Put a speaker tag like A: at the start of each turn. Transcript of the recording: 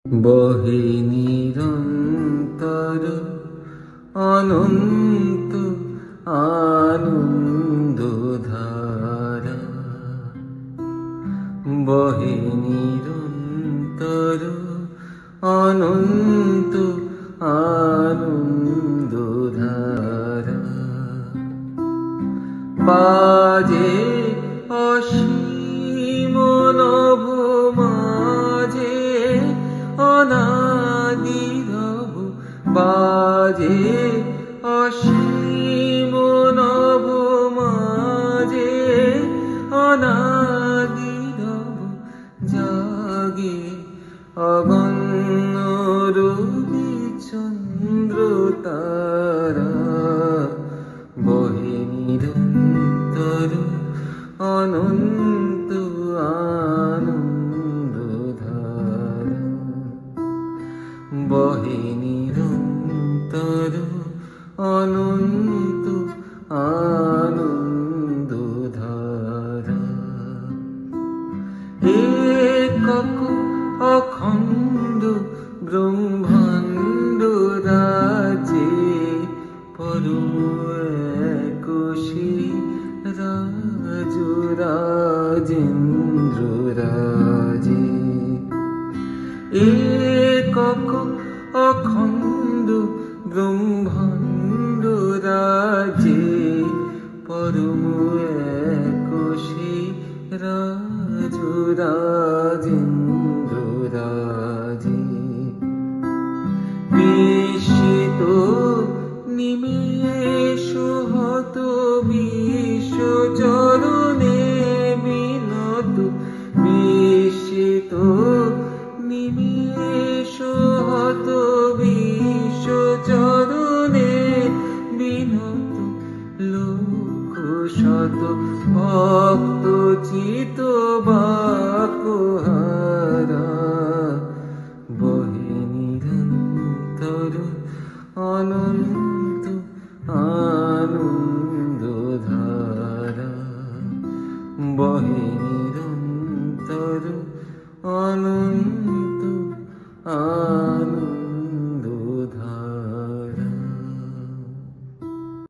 A: বহে নিরন্তর অনন্ত আনন্দধারা, বহে নিরন্তর অনন্ত আনন্দধারা। বাজে অসীম নব মাঝে অনাদি রব, বাজে অসীম নব মাঝে অনাদি রব, জাগে অগণ্য রবি চন্দ্র তারা, বহে নিরন্তর অনন্ত আনন্দধারা, বহে নিরন্তর অনন্ত আনন্দধারা। একক অখণ্ড ব্রহ্মাণ্ড রাজে পরম একোষী রাজু রাজেন্দ্র রাজে, একক অখণ্ড ব্রহ্মাণ্ড রাজে পরম একোষী রাজু রাজেন্দ্র রাজে। বিস্মিত নিমেষ হত বিশ্ব চরণে বিনত, বিস্মিত নিমেষ হত বিশ্ব চরণে বিনত, লক্ষ শত ভক্ত চিত বাকহারা, বহে নিরন্তর অনন্ত আনন্দধারা, বহে নিরন্তর অনন্ত